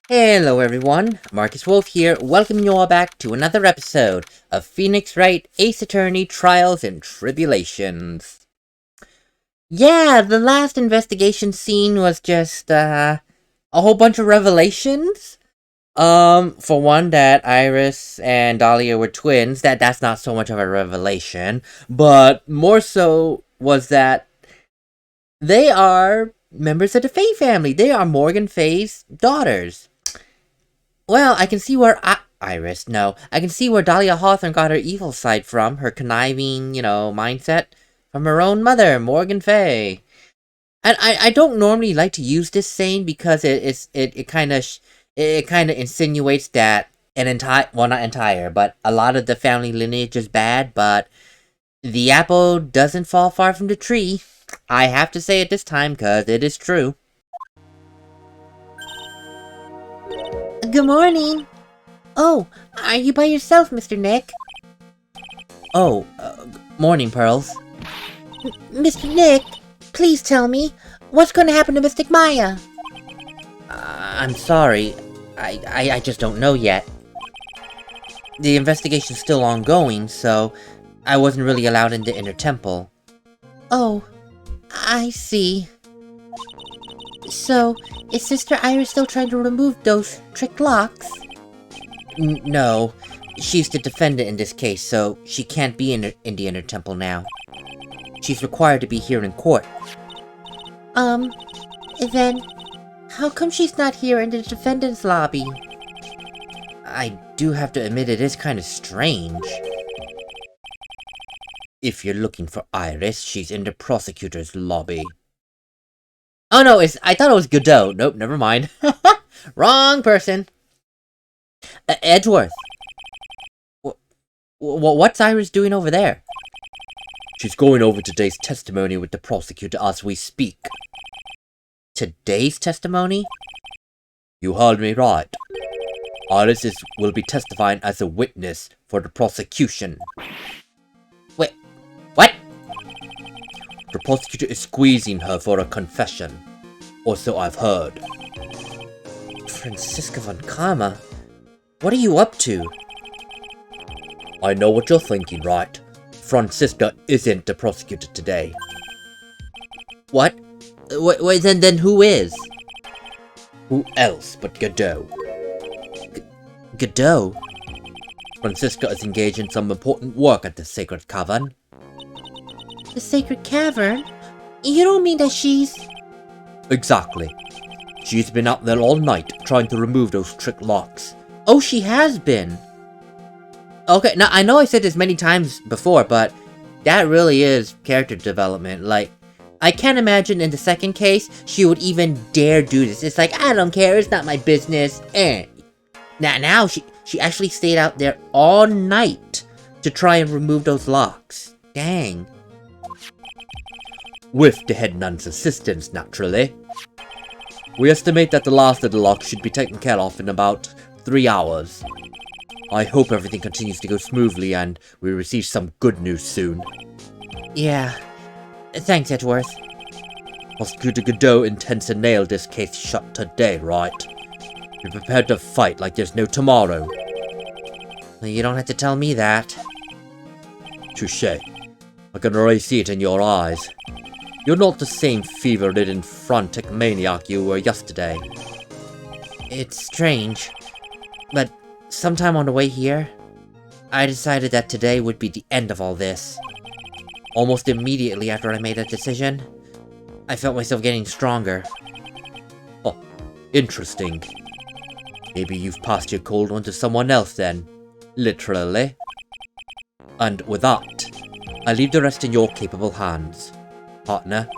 Hello everyone, MarcusWolfe here, welcoming you all back to another episode of Phoenix Wright Ace Attorney Trials and Tribulations. Yeah, the last investigation scene was just, a whole bunch of revelations. For one, that Iris and Dahlia were twins, that's not so much of a revelation, but more so was that they are members of the Faye family. They are Morgan Faye's daughters. Well, I can see where I can see where Dahlia Hawthorne got her evil side from, her conniving, mindset, from her own mother, Morgan Faye. And I don't normally like to use this saying because it kind of insinuates that not entire, but a lot of the family lineage is bad, but the apple doesn't fall far from the tree. I have to say it this time because it is true. Good morning. Oh, are you by yourself, Mr. Nick? Oh, morning, Pearls. Mr. Nick, please tell me, what's going to happen to Mystic Maya? I'm sorry. I just don't know yet. The investigation's still ongoing, so I wasn't really allowed into Inner Temple. Oh, I see. So, is Sister Iris still trying to remove those trick locks? No. She's the defendant in this case, so she can't be in the Inner Temple now. She's required to be here in court. Then, how come she's not here in the defendant's lobby? I do have to admit it is kind of strange. If you're looking for Iris, she's in the prosecutor's lobby. Oh no, I thought it was Godot. Nope, never mind. Wrong person. Edgeworth. What's Iris doing over there? She's going over today's testimony with the prosecutor as we speak. Today's testimony? You heard me right. Iris will be testifying as a witness for the prosecution. Wait, what? The prosecutor is squeezing her for a confession. Or so I've heard. Franziska von Karma? What are you up to? I know what you're thinking, right? Franziska isn't the prosecutor today. What? Wait, then who is? Who else but Godot? Godot? Franziska is engaged in some important work at the Sacred Cavern. The Sacred Cavern? You don't mean that she's... Exactly. She's been out there all night, trying to remove those trick locks. Oh, she has been! Okay, now, I know I said this many times before, but that really is character development. Like, I can't imagine in the second case, she would even dare do this. It's like, I don't care, it's not my business, Now she actually stayed out there all night to try and remove those locks. Dang. With the head nun's assistance, naturally. We estimate that the last of the locks should be taken care of in about 3 hours. I hope everything continues to go smoothly and we receive some good news soon. Yeah. Thanks, Edgeworth. Prosecutor Godot intends to nail this case shut today, right? You're prepared to fight like there's no tomorrow. Well, you don't have to tell me that. Touché. I can already see it in your eyes. You're not the same fever-ridden frantic maniac you were yesterday. It's strange, but sometime on the way here, I decided that today would be the end of all this. Almost immediately after I made that decision, I felt myself getting stronger. Oh, interesting. Maybe you've passed your cold one to someone else then. Literally. And with that, I leave the rest in your capable hands, partner.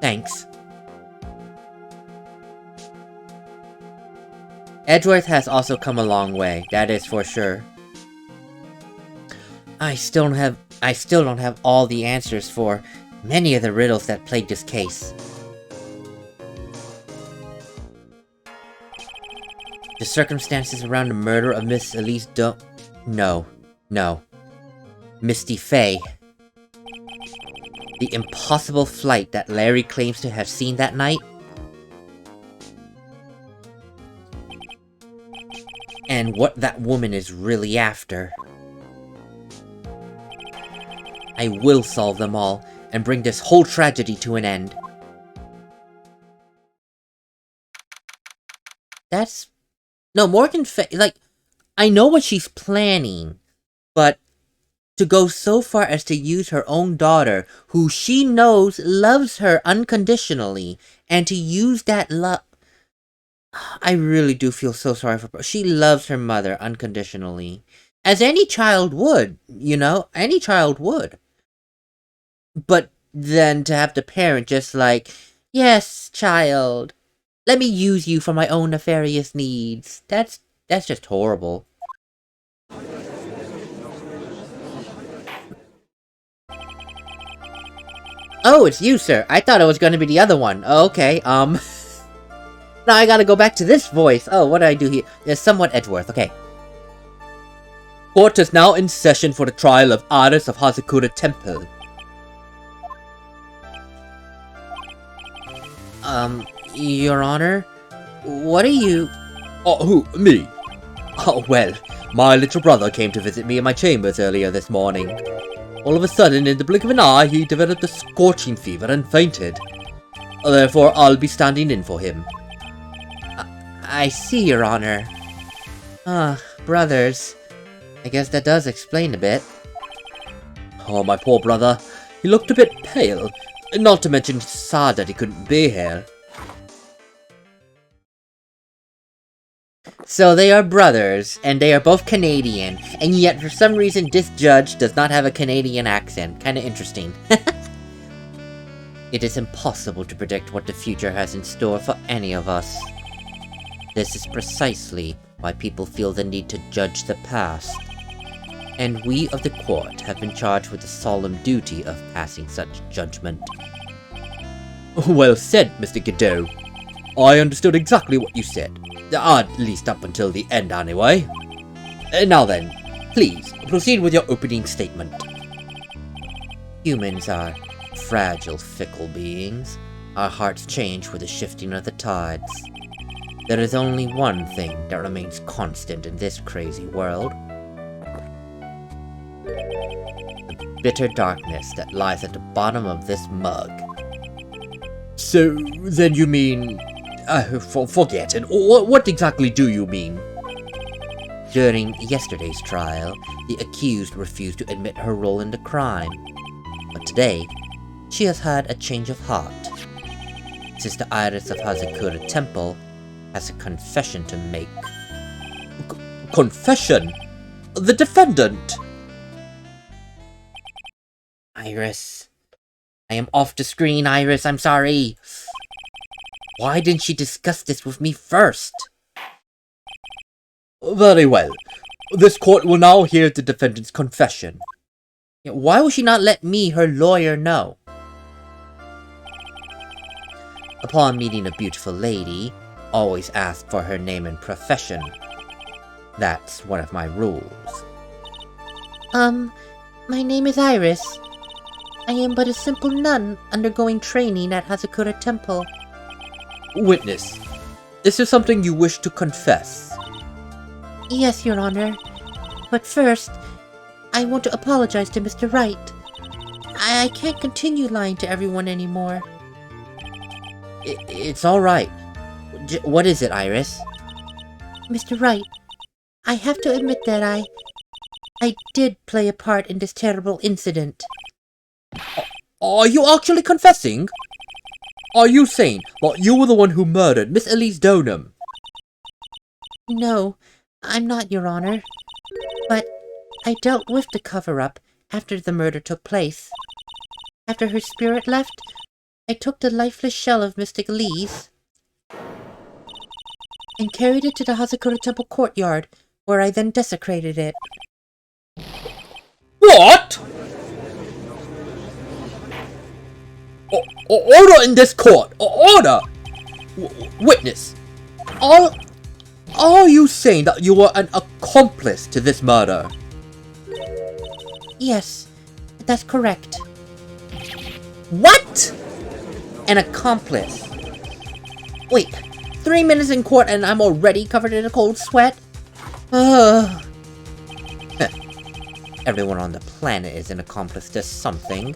Thanks. Edgeworth has also come a long way, that is for sure. I still don't have all the answers for many of the riddles that plague this case. The circumstances around the murder of Miss Elise No. Misty Faye. The impossible flight that Larry claims to have seen that night? and what that woman is really after. I will solve them all, and bring this whole tragedy to an end. That's... No, Morgan like, I know what she's planning, but to go so far as to use her own daughter, who she knows loves her unconditionally, and to use that love... I really do feel so sorry for her. She loves her mother unconditionally. As any child would, you know? Any child would. But then to have the parent just like, yes, child, let me use you for my own nefarious needs. That's just horrible. Oh, it's you, sir. I thought it was going to be the other one. Oh, okay, Now I gotta go back to this voice. Oh, what did I do here? It's somewhat Edgeworth, okay. Court is now in session for the trial of Iris of Hazakura Temple. Your Honor? What are you... Oh, who? Me? Oh, well, my little brother came to visit me in my chambers earlier this morning. All of a sudden, in the blink of an eye, he developed a scorching fever and fainted. Therefore, I'll be standing in for him. I see, Your Honor. Brothers. I guess that does explain a bit. Oh, my poor brother. He looked a bit pale. Not to mention sad that he couldn't be here. So they are brothers, and they are both Canadian, and yet for some reason this judge does not have a Canadian accent. Kinda interesting. It is impossible to predict what the future has in store for any of us. This is precisely why people feel the need to judge the past. And we of the court have been charged with the solemn duty of passing such judgment. Well said, Mr. Godot. I understood exactly what you said. At least up until the end, anyway. Now then, please, proceed with your opening statement. Humans are fragile, fickle beings. Our hearts change with the shifting of the tides. There is only one thing that remains constant in this crazy world. The bitter darkness that lies at the bottom of this mug. So, then you mean... forget it. What exactly do you mean? During yesterday's trial, the accused refused to admit her role in the crime. But today, she has had a change of heart. Sister Iris of Hazakura Temple has a confession to make. Confession? The defendant? Iris. I am off the screen, Iris, I'm sorry. Why didn't she discuss this with me first? Very well. This court will now hear the defendant's confession. Why will she not let me, her lawyer, know? Upon meeting a beautiful lady, always ask for her name and profession. That's one of my rules. My name is Iris. I am but a simple nun undergoing training at Hazakura Temple. Witness, is there something you wish to confess? Yes, Your Honor. But first, I want to apologize to Mr. Wright. I can't continue lying to everyone anymore. It's alright. What is it, Iris? Mr. Wright, I have to admit that I did play a part in this terrible incident. Are you actually confessing? Are you saying that you were the one who murdered Miss Elise Donham? No, I'm not, Your Honor. But I dealt with the cover-up after the murder took place. After her spirit left, I took the lifeless shell of Miss Elise and carried it to the Hazakura Temple courtyard, where I then desecrated it. What? Order in this court! Order! Witness! Are you saying that you were an accomplice to this murder? Yes, that's correct. What? An accomplice? Wait, 3 minutes in court and I'm already covered in a cold sweat? Everyone on the planet is an accomplice to something.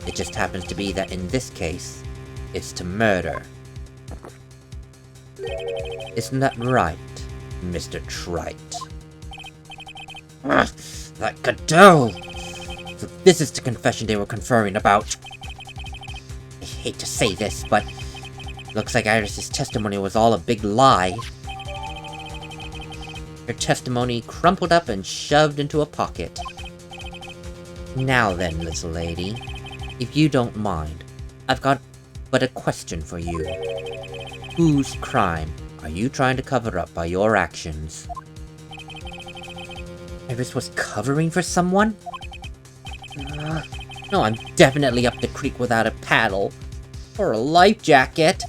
It just happens to be that in this case, it's to murder. Isn't that right, Mr. Trite? That Gadol! So this is the confession they were conferring about. I hate to say this, but looks like Iris's testimony was all a big lie. Her testimony crumpled up and shoved into a pocket. Now then, little lady, if you don't mind, I've got but a question for you. Whose crime are you trying to cover up by your actions? Iris was covering for someone? No, I'm definitely up the creek without a paddle. Or a life jacket.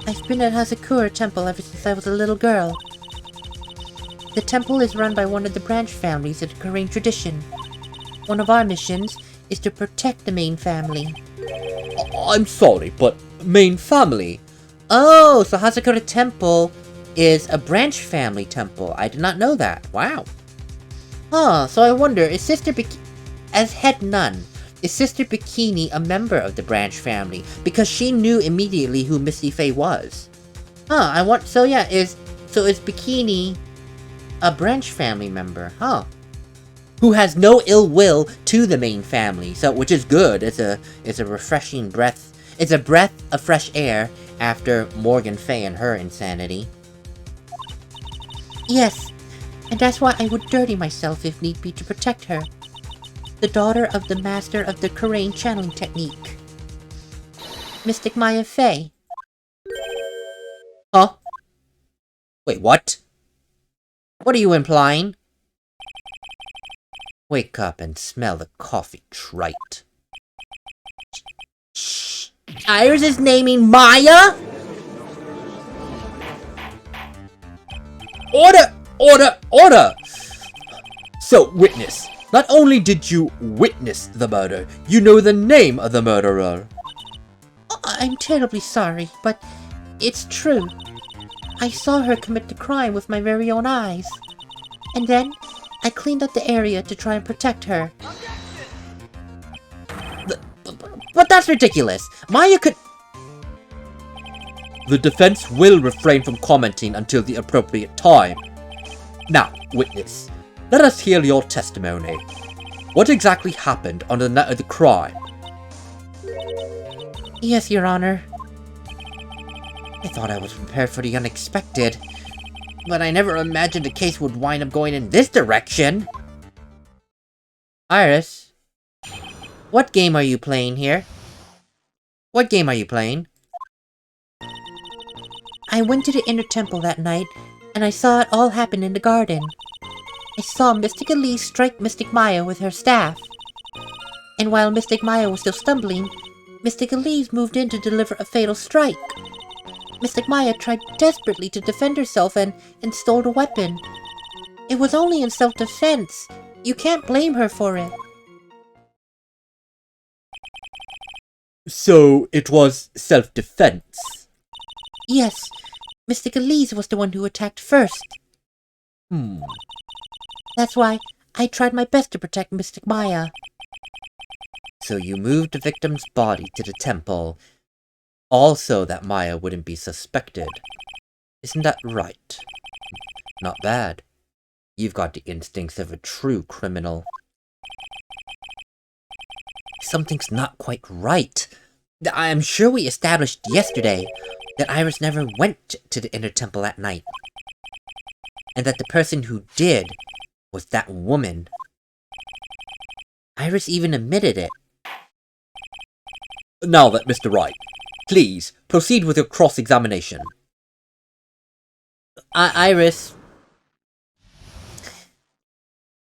I've been at Hazakura Temple ever since I was a little girl. The temple is run by one of the branch families of the Korean tradition. One of our missions is to protect the main family. I'm sorry, but main family? Oh, so Hazakura Temple is a branch family temple. I did not know that. Wow. Huh, so I wonder, is as head nun, is Sister Bikini a member of the branch family? Because she knew immediately who Misty Faye was. Huh, is Bikini a branch family member? Huh. Who has no ill will to the main family, so which is good. It's a refreshing breath. It's a breath of fresh air after Morgan Faye and her insanity. Yes, and that's why I would dirty myself if need be to protect her. The daughter of the master of the Korean channeling technique, Mystic Maya Faye. Huh? Wait, what? What are you implying? Wake up and smell the coffee, Trite. Shh! Iris is naming Maya? Order! Order! Order! So, witness. Not only did you witness the murder, you know the name of the murderer. I'm terribly sorry, but it's true. I saw her commit the crime with my very own eyes. And then, I cleaned up the area to try and protect her. But that's ridiculous. Maya could... The defense will refrain from commenting until the appropriate time. Now, witness, let us hear your testimony. What exactly happened on the night of the crime? Yes, Your Honor. I thought I was prepared for the unexpected, but I never imagined the case would wind up going in this direction. Iris, what game are you playing here? What game are you playing? I went to the inner temple that night, and I saw it all happen in the garden. I saw Mystic Elise strike Mystic Maya with her staff. And while Mystic Maya was still stumbling, Mystic Elise moved in to deliver a fatal strike. Mystic Maya tried desperately to defend herself and stole the weapon. It was only in self-defense. You can't blame her for it. So, it was self-defense? Yes. Mystic Elise was the one who attacked first. That's why I tried my best to protect Mystic Maya. So you moved the victim's body to the temple, also that Maya wouldn't be suspected. Isn't that right? Not bad. You've got the instincts of a true criminal. Something's not quite right. I'm sure we established yesterday that Iris never went to the inner temple at night. And that the person who did was that woman. Iris even admitted it. Now that, Mr. Wright, please proceed with your cross-examination. Iris.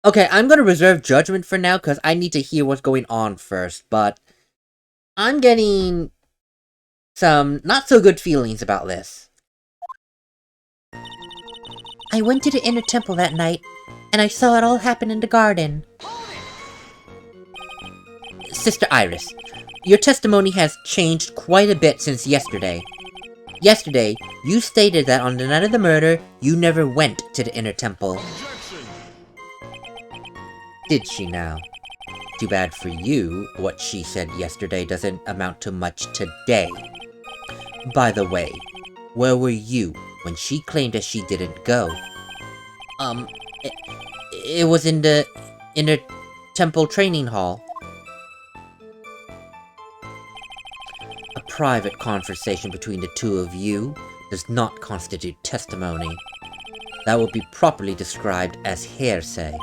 Okay, I'm gonna reserve judgment for now because I need to hear what's going on first, but I'm getting some not so good feelings about this. I went to the inner temple that night, and I saw it all happen in the garden. Sister Iris, your testimony has changed quite a bit since yesterday. Yesterday, you stated that on the night of the murder, you never went to the inner temple. Did she now? Too bad for you, what she said yesterday doesn't amount to much today. By the way, where were you when she claimed that she didn't go? It was in the inner temple training hall. A private conversation between the two of you does not constitute testimony. That would be properly described as hearsay.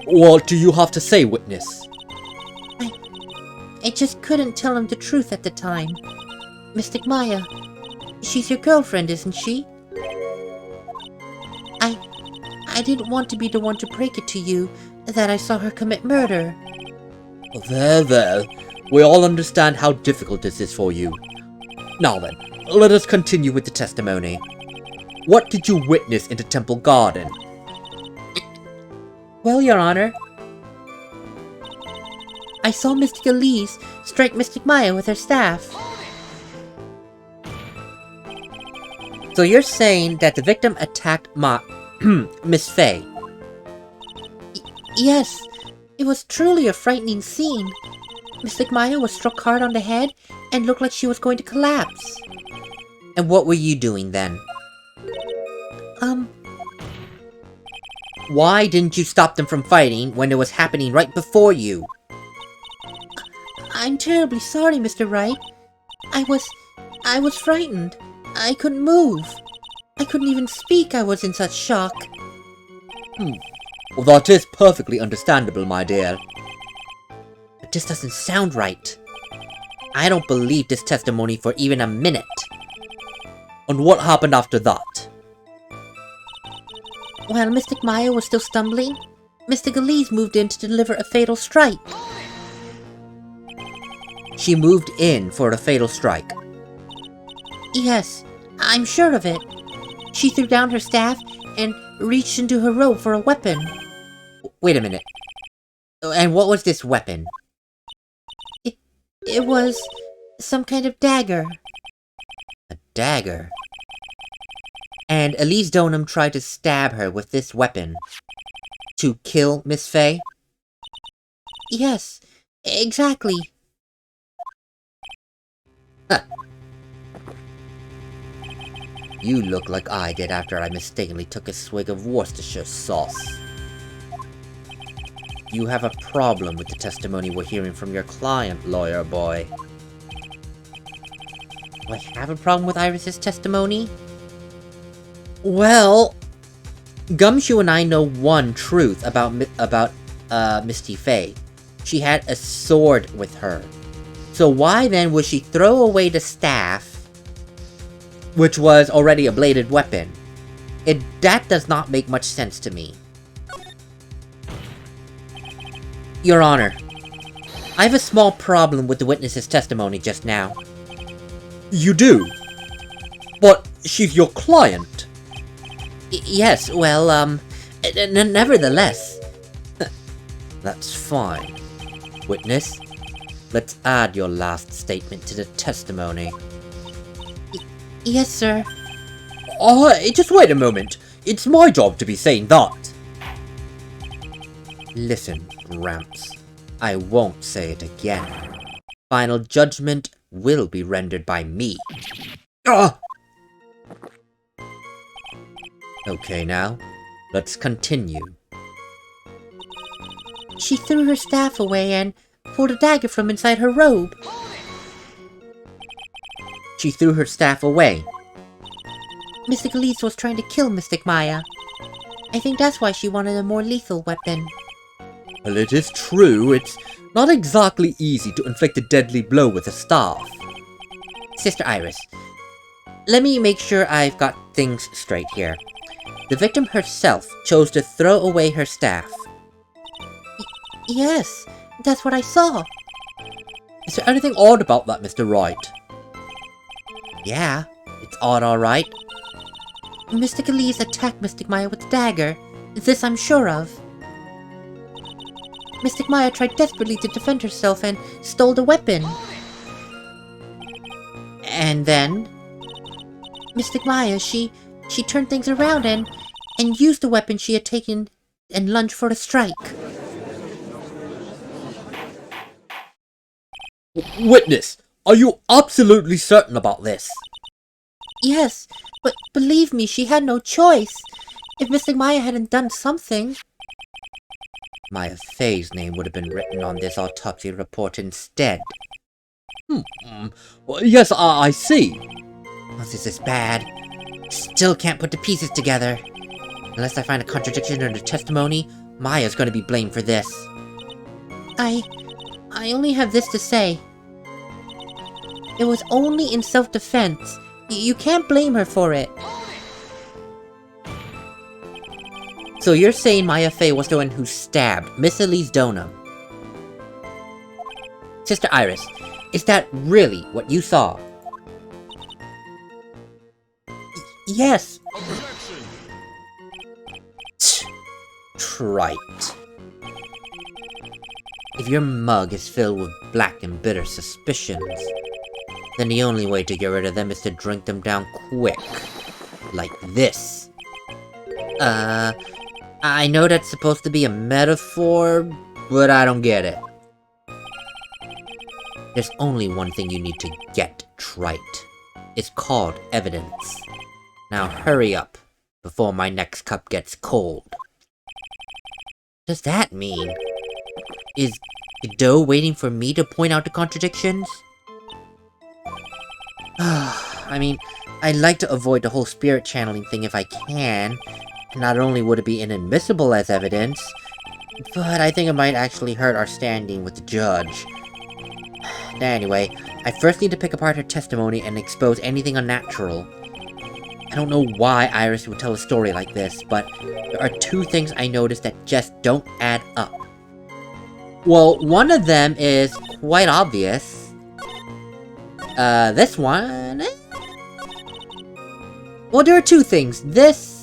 What do you have to say, witness? I just couldn't tell him the truth at the time. Mystic Maya, she's your girlfriend, isn't she? I didn't want to be the one to break it to you that I saw her commit murder. There. We all understand how difficult this is for you. Now then, let us continue with the testimony. What did you witness in the temple garden? Well, Your Honor, I saw Mystic Elise strike Mystic Maya with her staff. So you're saying that the victim attacked Miss Faye? Yes, it was truly a frightening scene. Mystic Maya was struck hard on the head and looked like she was going to collapse. And what were you doing then? Why didn't you stop them from fighting when it was happening right before you? I'm terribly sorry, Mr. Wright. I was frightened. I couldn't move. I couldn't even speak, I was in such shock. Well, that is perfectly understandable, my dear. But this doesn't sound right. I don't believe this testimony for even a minute. And what happened after that? While Mystic Maya was still stumbling, Mystic Elise moved in to deliver a fatal strike. She moved in for a fatal strike. Yes, I'm sure of it. She threw down her staff and reached into her robe for a weapon. Wait a minute. And what was this weapon? It was some kind of dagger. A dagger? And Elise Donham tried to stab her with this weapon to kill Miss Faye? Yes, exactly. Huh. You look like I did after I mistakenly took a swig of Worcestershire sauce. You have a problem with the testimony we're hearing from your client, lawyer boy. Do I have a problem with Iris's testimony? Well, Gumshoe and I know one truth about Misty Faye. She had a sword with her. So why then would she throw away the staff, which was already a bladed weapon? That does not make much sense to me. Your Honor, I have a small problem with the witness's testimony just now. You do? But she's your client. Yes, well, nevertheless. That's fine. Witness, let's add your last statement to the testimony. Yes, sir. Just wait a moment. It's my job to be saying that. Listen, Gramps. I won't say it again. Final judgment will be rendered by me. Okay, now, let's continue. She threw her staff away and pulled a dagger from inside her robe. She threw her staff away. Mystic Elise was trying to kill Mystic Maya. I think that's why she wanted a more lethal weapon. Well, it is true. It's not exactly easy to inflict a deadly blow with a staff. Sister Iris, let me make sure I've got things straight here. The victim herself chose to throw away her staff. Yes, that's what I saw. Is there anything odd about that, Mr. Wright? Yeah, it's odd, alright. Mystic Elise attacked Mystic Maya with the dagger. This I'm sure of. Mystic Maya tried desperately to defend herself and stole the weapon. And then? Mystic Maya, she turned things around and used the weapon she had taken and lunged for a strike. Witness, are you absolutely certain about this? Yes, but believe me, she had no choice. If Mystic Maya hadn't done something... Maya Fey's name would have been written on this autopsy report instead. Yes, I see. Well, this is bad. Still can't put the pieces together. Unless I find a contradiction in the testimony, Maya's gonna be blamed for this. I only have this to say. It was only in self-defense. You can't blame her for it. So you're saying Maya Fey was the one who stabbed Miss Elise Donham? Sister Iris, is that really what you saw? Yes. Trite. If your mug is filled with black and bitter suspicions, then the only way to get rid of them is to drink them down quick. Like this. I know that's supposed to be a metaphor, but I don't get it. There's only one thing you need to get, Trite. It's called evidence. Now hurry up, before my next cup gets cold. What does that mean? Is Godot waiting for me to point out the contradictions? I mean, I'd like to avoid the whole spirit channeling thing if I can. Not only would it be inadmissible as evidence, but I think it might actually hurt our standing with the judge. Anyway, I first need to pick apart her testimony and expose anything unnatural. I don't know why Iris would tell a story like this, but there are two things I noticed that just don't add up. Well, one of them is quite obvious. This one... Well, there are two things. This...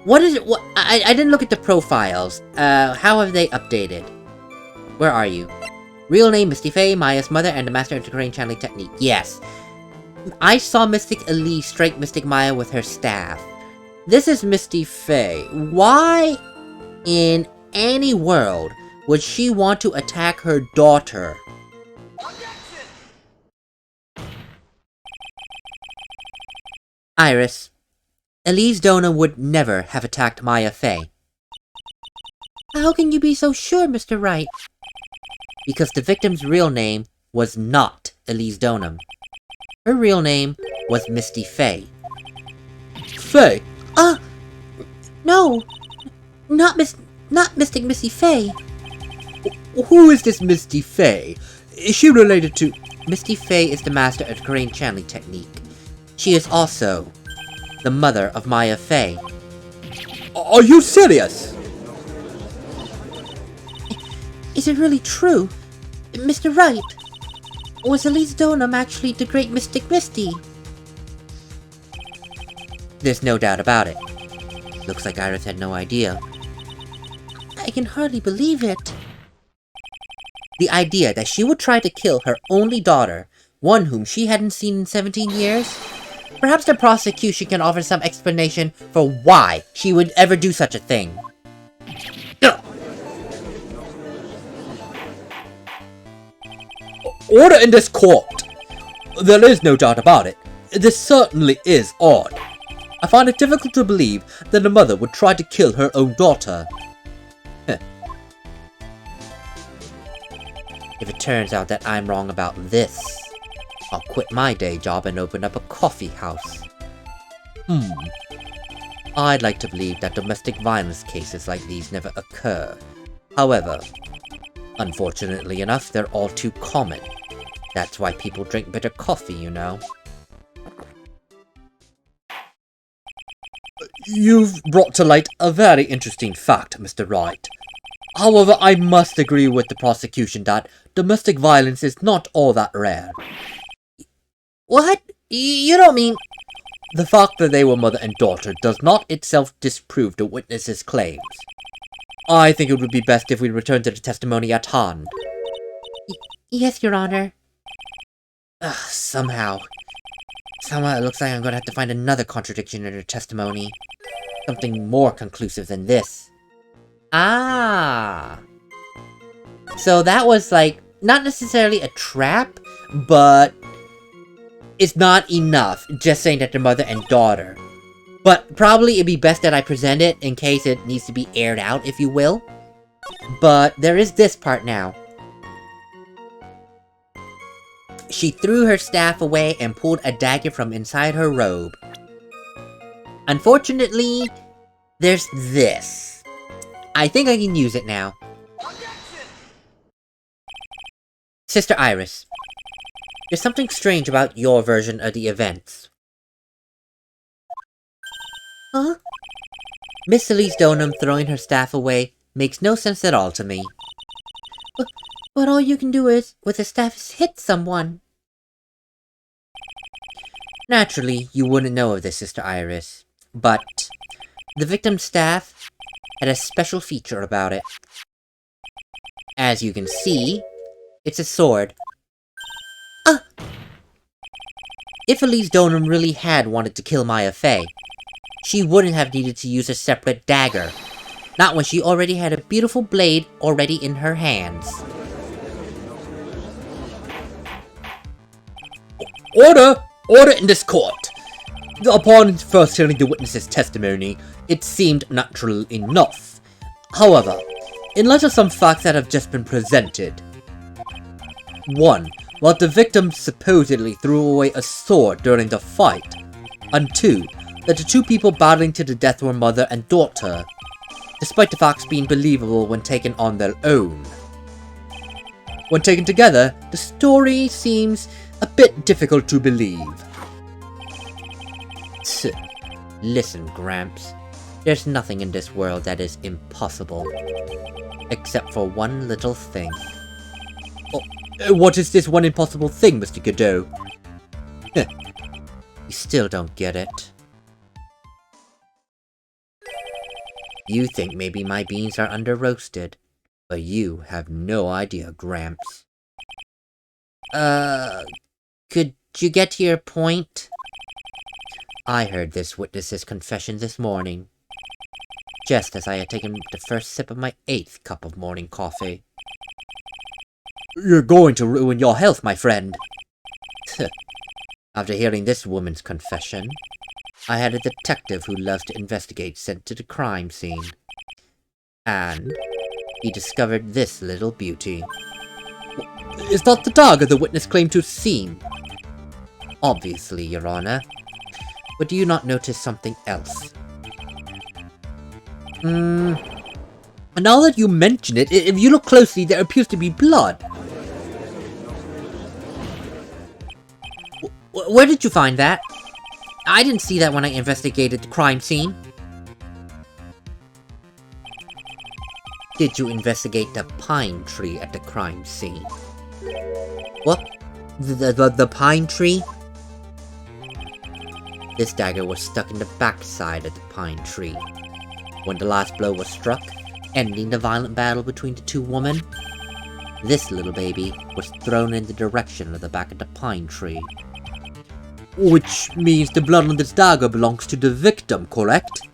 What is it? What, I didn't look at the profiles. How have they updated? Where are you? Real name, Misty Fey, Maya's mother, and the master of the crane channeling technique. Yes. I saw Mystic Elise strike Mystic Maya with her staff. This is Misty Fey. Why in any world would she want to attack her daughter? Iris, Elise Donham would never have attacked Maya Fey. How can you be so sure, Mr. Wright? Because the victim's real name was not Elise Donham. Her real name was Misty Fey. Fey? No! Not Mystic Misty Fey. Who is this Misty Fey? Is she related to... Misty Fey is the master of the crane channeling technique. She is also the mother of Maya Fey. Are you serious? Is it really true? Mr. Wright? Was Elise Donham actually the great Mystic Misty? There's no doubt about it. Looks like Iris had no idea. I can hardly believe it. The idea that she would try to kill her only daughter, one whom she hadn't seen in 17 years? Perhaps the prosecution can offer some explanation for why she would ever do such a thing. Order in this court! There is no doubt about it. This certainly is odd. I find it difficult to believe that a mother would try to kill her own daughter. If it turns out that I'm wrong about this, I'll quit my day job and open up a coffee house. I'd like to believe that domestic violence cases like these never occur. However, unfortunately enough, they're all too common. That's why people drink bitter coffee, you know. You've brought to light a very interesting fact, Mr. Wright. However, I must agree with the prosecution that domestic violence is not all that rare. What? You don't mean... The fact that they were mother and daughter does not itself disprove the witness's claims. I think it would be best if we return to the testimony at hand. Yes, Your Honor. Somehow it looks like I'm gonna have to find another contradiction in her testimony. Something more conclusive than this. Ah. So that was, like, not necessarily a trap, but it's not enough just saying that they're mother and daughter. But probably it'd be best that I present it in case it needs to be aired out, if you will. But there is this part now. She threw her staff away and pulled a dagger from inside her robe. Unfortunately, there's this. I think I can use it now. Sister Iris, there's something strange about your version of the events. Huh? Miss Elise Donham throwing her staff away makes no sense at all to me. But all you can do is, with a staff, is hit someone. Naturally, you wouldn't know of this, Sister Iris, but the victim's staff had a special feature about it. As you can see, it's a sword. If Elise Donham really had wanted to kill Maya Fey, she wouldn't have needed to use a separate dagger. Not when she already had a beautiful blade already in her hands. Order! Order in this court! Upon first hearing the witness's testimony, it seemed natural enough. However, in light of some facts that have just been presented. 1. While the victim supposedly threw away a sword during the fight. And 2. That the two people battling to the death were mother and daughter, despite the facts being believable when taken on their own. When taken together, the story seems a bit difficult to believe. Listen, Gramps. There's nothing in this world that is impossible. Except for one little thing. Oh, what is this one impossible thing, Mr. Godot? You still don't get it. You think maybe my beans are under-roasted, but you have no idea, Gramps. Could you get to your point? I heard this witness's confession this morning, just as I had taken the first sip of my 8th cup of morning coffee. You're going to ruin your health, my friend. After hearing this woman's confession, I had a detective who loves to investigate sent to the crime scene. And he discovered this little beauty. Is that the dagger the witness claimed to have seen? Obviously, Your Honor. But do you not notice something else? Now that you mention it, if you look closely, there appears to be blood. Where did you find that? I didn't see that when I investigated the crime scene. Did you investigate the pine tree at the crime scene? What? The pine tree? This dagger was stuck in the backside of the pine tree. When the last blow was struck, ending the violent battle between the two women, this little baby was thrown in the direction of the back of the pine tree. Which means the blood on this dagger belongs to the victim, correct?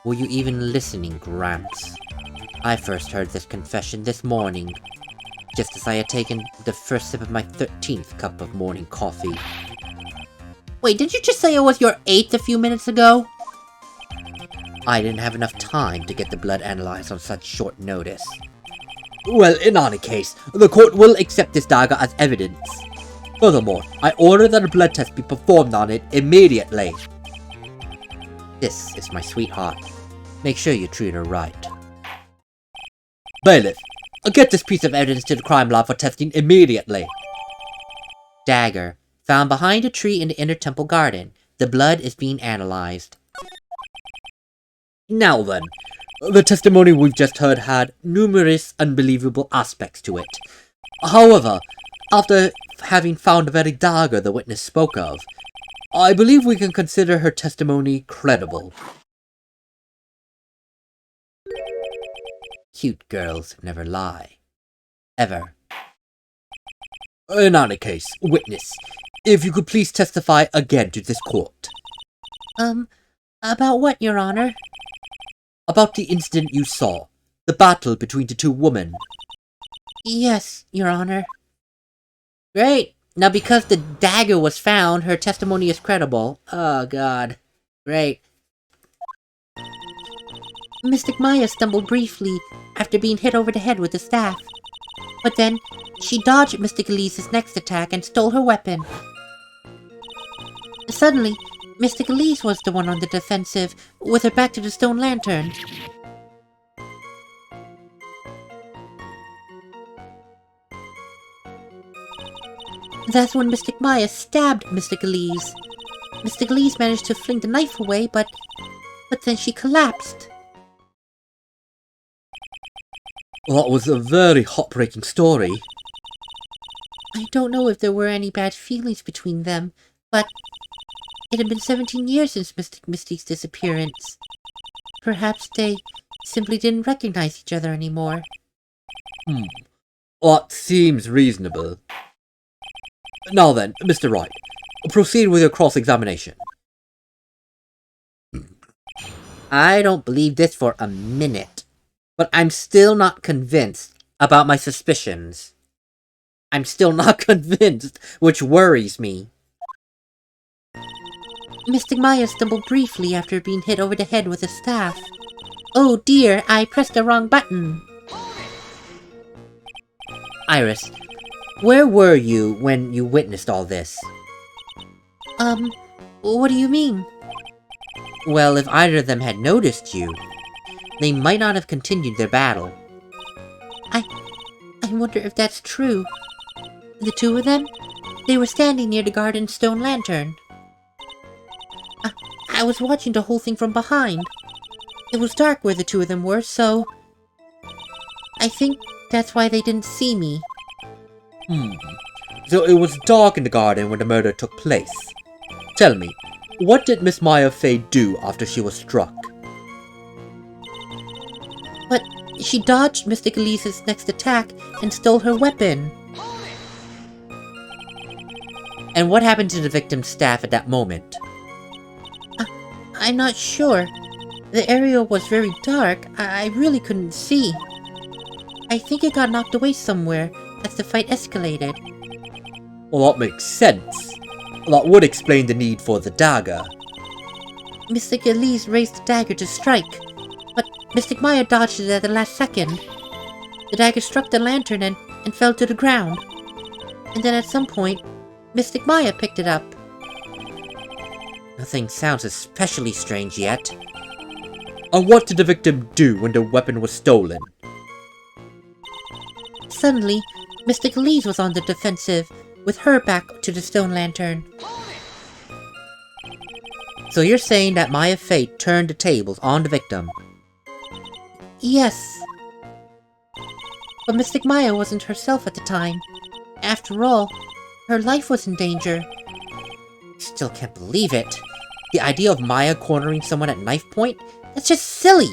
Were you even listening, Gramps? I first heard this confession this morning, just as I had taken the first sip of my 13th cup of morning coffee. Wait, did you just say it was your 8th a few minutes ago? I didn't have enough time to get the blood analyzed on such short notice. Well, in any case, the court will accept this dagger as evidence. Furthermore, I order that a blood test be performed on it immediately. This is my sweetheart. Make sure you treat her right. Bailiff, get this piece of evidence to the crime lab for testing immediately. Dagger, found behind a tree in the inner temple garden. The blood is being analyzed. Now then, the testimony we've just heard had numerous unbelievable aspects to it. However, after having found the very dagger the witness spoke of, I believe we can consider her testimony credible. Cute girls never lie. ever. In any case, witness, if you could please testify again to this court. About what, Your Honor? About the incident you saw, the battle between the two women. Yes, Your Honor. Great. Now, because the dagger was found, her testimony is credible. Oh, God. Great. Mystic Maya stumbled briefly after being hit over the head with a staff. But then, she dodged Mystic Elise's next attack and stole her weapon. Suddenly, Mystic Elise was the one on the defensive, with her back to the stone lantern. That's when Mystic Maya stabbed Mystic Elise. Mystic Elise managed to fling the knife away, but then she collapsed. That was a very heartbreaking story. I don't know if there were any bad feelings between them, but it had been 17 years since Mystic Misty's disappearance. Perhaps they simply didn't recognize each other anymore. That seems reasonable. Now then, Mr. Wright, proceed with your cross-examination. I don't believe this for a minute, but I'm still not convinced about my suspicions. I'm still not convinced, which worries me. Mystic Maya stumbled briefly after being hit over the head with a staff. Oh dear, I pressed the wrong button. Iris, where were you when you witnessed all this? What do you mean? Well, if either of them had noticed you, they might not have continued their battle. I wonder if that's true. The two of them? They were standing near the garden stone lantern. I was watching the whole thing from behind. It was dark where the two of them were, so I think that's why they didn't see me. So it was dark in the garden when the murder took place. Tell me, what did Miss Maya Fey do after she was struck? But she dodged Mystic Elise's next attack and stole her weapon. And what happened to the victim's staff at that moment? I'm not sure. The area was very dark. I really couldn't see. I think it got knocked away somewhere as the fight escalated. Well, that makes sense. That would explain the need for the dagger. Mystic Elise raised the dagger to strike, but Mystic Maya dodged it at the last second. The dagger struck the lantern and fell to the ground. And then at some point, Mystic Maya picked it up. Nothing sounds especially strange yet. And what did the victim do when the weapon was stolen? Suddenly, Mystic Elise was on the defensive, with her back to the stone lantern. So you're saying that Maya Fey turned the tables on the victim? Yes. But Mystic Maya wasn't herself at the time. After all, her life was in danger. Still can't believe it. The idea of Maya cornering someone at knife point? That's just silly!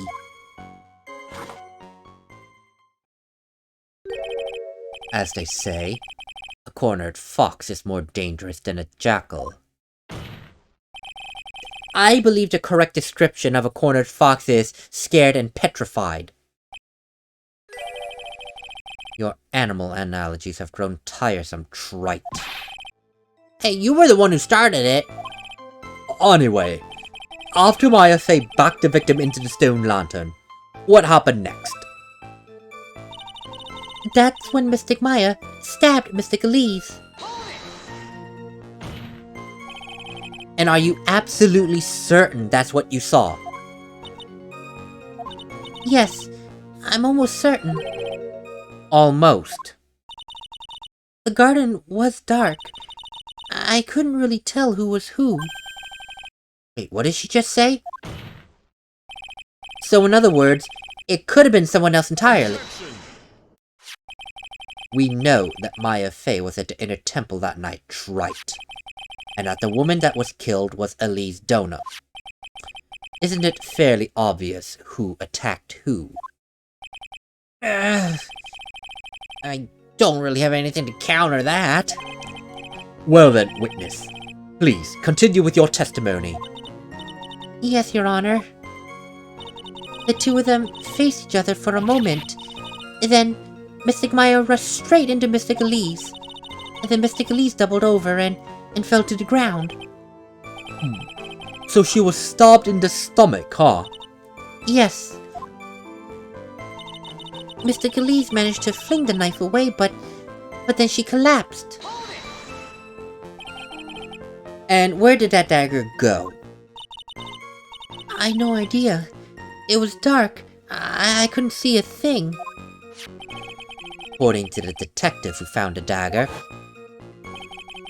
As they say, a cornered fox is more dangerous than a jackal. I believe the correct description of a cornered fox is scared and petrified. Your animal analogies have grown tiresome, trite. Hey, you were the one who started it! Anyway, after Maya Fey backed the victim into the stone lantern, what happened next? That's when Mystic Maya stabbed Mystic Elise. And are you absolutely certain that's what you saw? Yes, I'm almost certain. Almost. The garden was dark. I couldn't really tell who was who. Wait, what did she just say? So in other words, it could have been someone else entirely. We know that Maya Fey was at the inner temple that night, trite. And that the woman that was killed was Elise Dona. Isn't it fairly obvious who attacked who? I don't really have anything to counter that. Well then, witness. Please, continue with your testimony. Yes, Your Honor. The two of them faced each other for a moment. Then, Mystic Maya rushed straight into Mystic Elise. And then Mystic Elise doubled over and fell to the ground. So she was stabbed in the stomach, huh? Yes. Mystic Elise managed to fling the knife away, but then she collapsed. And where did that dagger go? I had no idea. It was dark. I couldn't see a thing. According to the detective who found the dagger,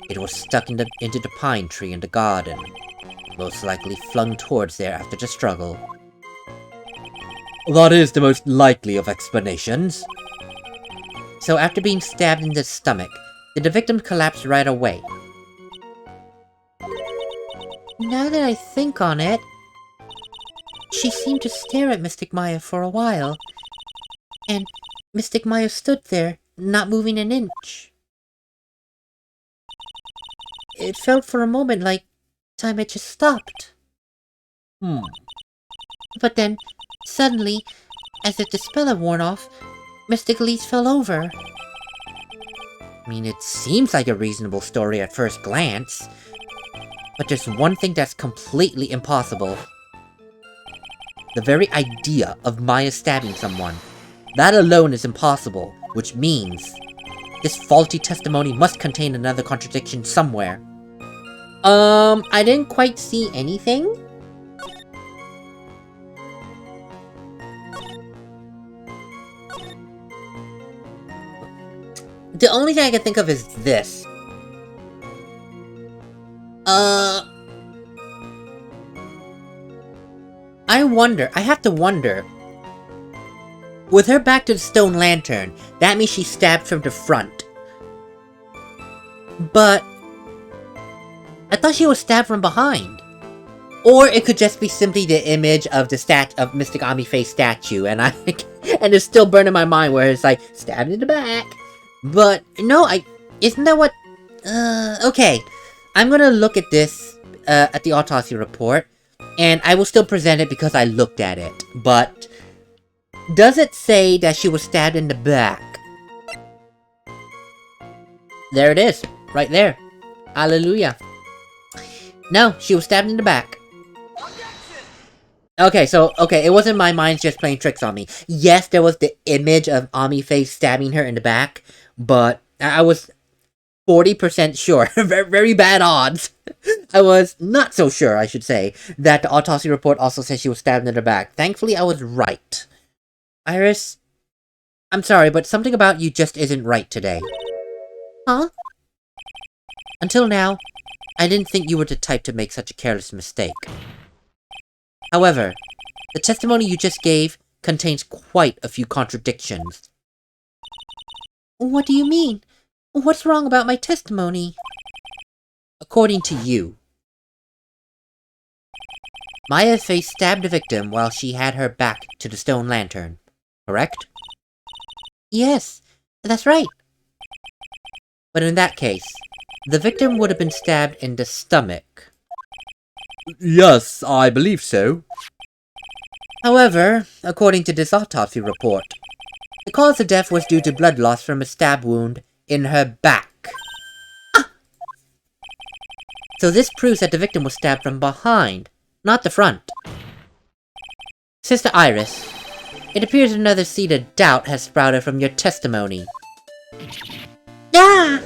it was stuck into the pine tree in the garden. Most likely flung towards there after the struggle. That is the most likely of explanations. So after being stabbed in the stomach, did the victim collapse right away? Now that I think on it, she seemed to stare at Mystic Maya for a while. And Mystic Maya stood there, not moving an inch. It felt for a moment like time had just stopped. But then, suddenly, as if the spell had worn off, Mystic Elise fell over. I mean, it seems like a reasonable story at first glance. But there's one thing that's completely impossible. The very idea of Maya stabbing someone. That alone is impossible, which means this faulty testimony must contain another contradiction somewhere. I didn't quite see anything. The only thing I can think of is this. I have to wonder. With her back to the stone lantern, that means she stabbed from the front. But I thought she was stabbed from behind. Or it could just be simply the image of the of Mystic Ami Face statue, and and it's still burning my mind where it's like stabbed in the back. But no, isn't that what? Okay, I'm gonna look at this at the autopsy report, and I will still present it because I looked at it. But does it say that she was stabbed in the back? There it is, right there. Hallelujah. No, she was stabbed in the back. Okay, it wasn't my mind just playing tricks on me. Yes, there was the image of Ami Face stabbing her in the back, but I was 40% sure, very, very bad odds. I was not so sure, I should say, that the autopsy report also said she was stabbed in the back. Thankfully, I was right. Iris, I'm sorry, but something about you just isn't right today. Huh? Until now, I didn't think you were the type to make such a careless mistake. However, the testimony you just gave contains quite a few contradictions. What do you mean? What's wrong about my testimony? According to you, Maya Face stabbed the victim while she had her back to the stone lantern, correct? Yes, that's right. But in that case, the victim would have been stabbed in the stomach. Yes, I believe so. However, according to this autopsy report, the cause of death was due to blood loss from a stab wound in her back. Ah! So this proves that the victim was stabbed from behind, not the front. Sister Iris, it appears another seed of doubt has sprouted from your testimony. Ah!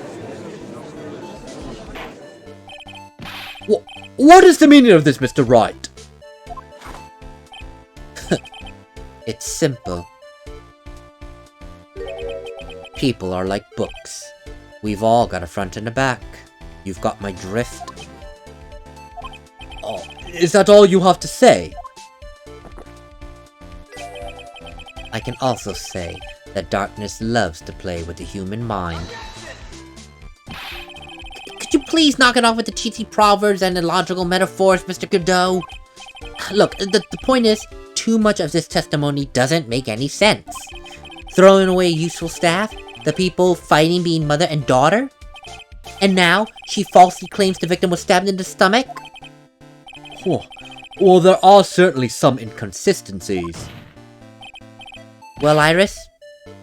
What is the meaning of this, Mr. Wright? It's simple. People are like books. We've all got a front and a back. You've got my drift. Oh, is that all you have to say? I can also say that darkness loves to play with the human mind. Could you please knock it off with the cheesy proverbs and illogical metaphors, Mr. Godot? Look, the point is, too much of this testimony doesn't make any sense. Throwing away a useful staff? The people fighting being mother and daughter? And now, she falsely claims the victim was stabbed in the stomach? Well, there are certainly some inconsistencies. Well, Iris,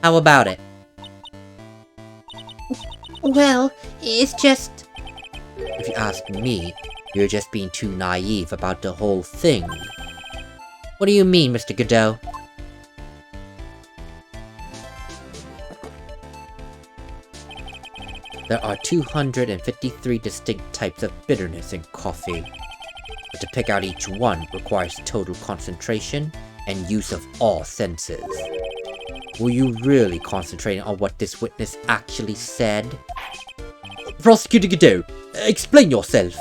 how about it? Well, it's just... If you ask me, you're just being too naive about the whole thing. What do you mean, Mr. Godot? There are 253 distinct types of bitterness in coffee, but to pick out each one requires total concentration and use of all senses. Were you really concentrating on what this witness actually said? Prosecutor Godot, explain yourself!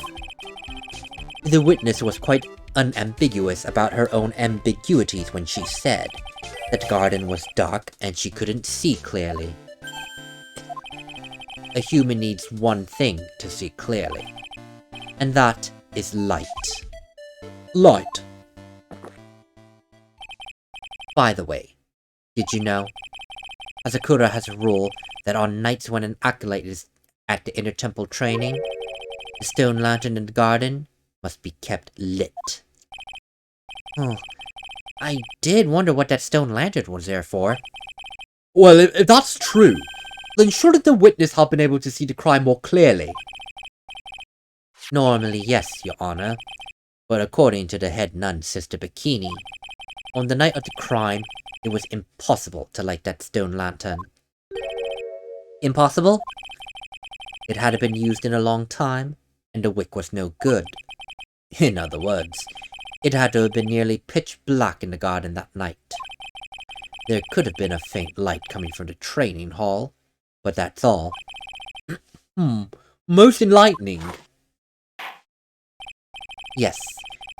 The witness was quite unambiguous about her own ambiguities when she said that the garden was dark and she couldn't see clearly. A human needs one thing to see clearly, and that is light. Light. By the way, did you know? Asakura has a rule that on nights when an acolyte is at the intertemple training, the stone lantern in the garden must be kept lit. Oh, I did wonder what that stone lantern was there for. Well, if that's true, then shouldn't the witness have been able to see the crime more clearly? Normally, yes, Your Honor. But according to the head nun, Sister Bikini, on the night of the crime, it was impossible to light that stone lantern. Impossible? It hadn't been used in a long time, and the wick was no good. In other words, it had to have been nearly pitch black in the garden that night. There could have been a faint light coming from the training hall, but that's all. Most enlightening. Yes,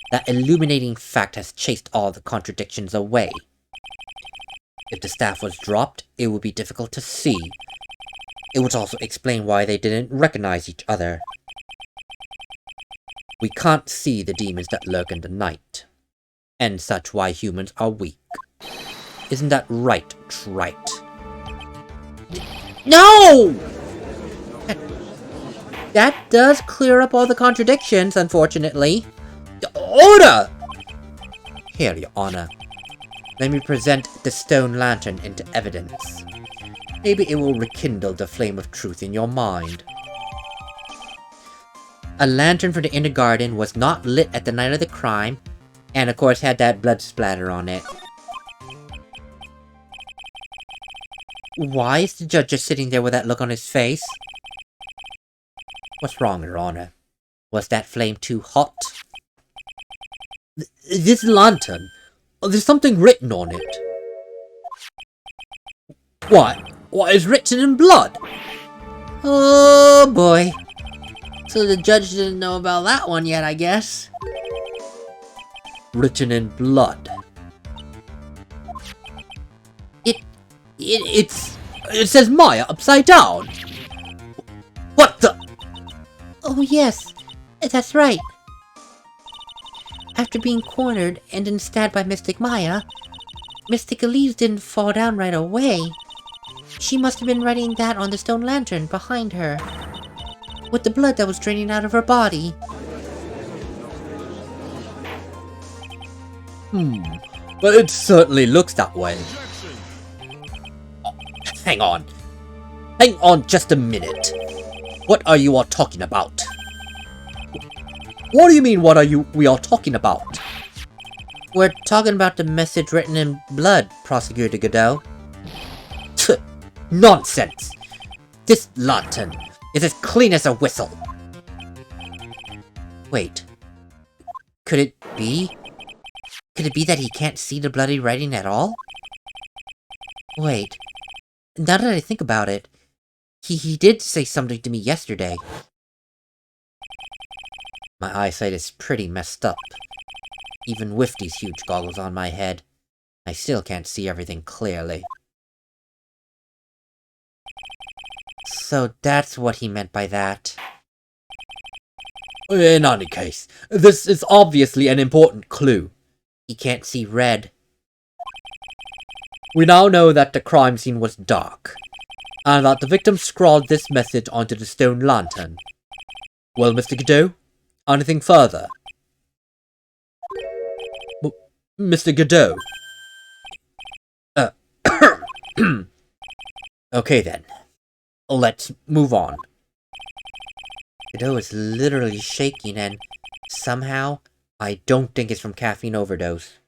that illuminating fact has chased all the contradictions away. If the staff was dropped, it would be difficult to see. It would also explain why they didn't recognize each other. We can't see the demons that lurk in the night, and such why humans are weak. Isn't that right, Wright? No! That does clear up all the contradictions, unfortunately. Order! Here, Your Honor. Let me present the stone lantern into evidence. Maybe it will rekindle the flame of truth in your mind. A lantern for the inner garden was not lit at the night of the crime, and of course had that blood splatter on it. Why is the judge just sitting there with that look on his face? What's wrong, Your Honor? Was that flame too hot? This lantern, there's something written on it. What is written in blood? Oh boy. So the judge didn't know about that one yet, I guess. Written in blood. It says Maya upside down. What the? Oh yes, that's right. After being cornered and then stabbed by Mystic Maya, Mystic Elise didn't fall down right away. She must have been writing that on the stone lantern behind her, with the blood that was draining out of her body. But it certainly looks that way. Hang on. Hang on just a minute. What are you all talking about? What do you mean, we are talking about? We're talking about the message written in blood, Prosecutor Godot. Nonsense! This lantern is as clean as a whistle. Wait. Could it be? Could it be that he can't see the bloody writing at all? Wait. Now that I think about it, he did say something to me yesterday. My eyesight is pretty messed up. Even with these huge goggles on my head, I still can't see everything clearly. So that's what he meant by that. In any case, this is obviously an important clue. He can't see red. We now know that the crime scene was dark. and that the victim scrawled this message onto the stone lantern. Well, Mr. Godot, anything further? Mr. Godot? Okay then. Let's move on. Godot is literally shaking, and somehow, I don't think it's from caffeine overdose.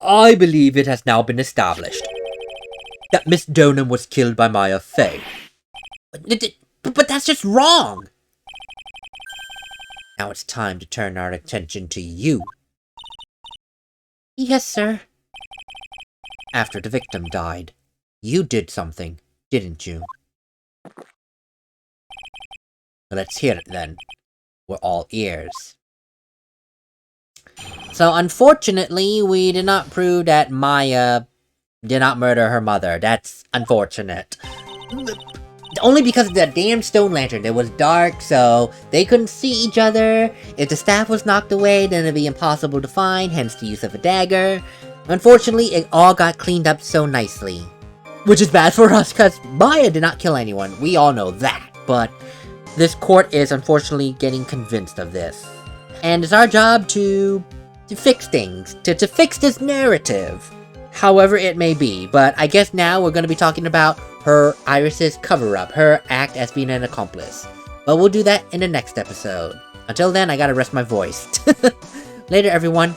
I believe it has now been established that Miss Donham was killed by Maya Fey. But that's just wrong! Now it's time to turn our attention to you. Yes, sir. After the victim died, you did something, didn't you? Let's hear it then. We're all ears. So unfortunately, we did not prove that Maya did not murder her mother. That's unfortunate. Only because of that damn stone lantern. It was dark, so they couldn't see each other. If the staff was knocked away, then it'd be impossible to find, hence the use of a dagger. Unfortunately, it all got cleaned up so nicely. Which is bad for us, because Maya did not kill anyone. We all know that. But this court is unfortunately getting convinced of this. And it's our job to fix things. To fix this narrative. However it may be. But I guess now we're going to be talking about her Iris's cover-up. Her act as being an accomplice. But we'll do that in the next episode. Until then, I gotta rest my voice. Later, everyone.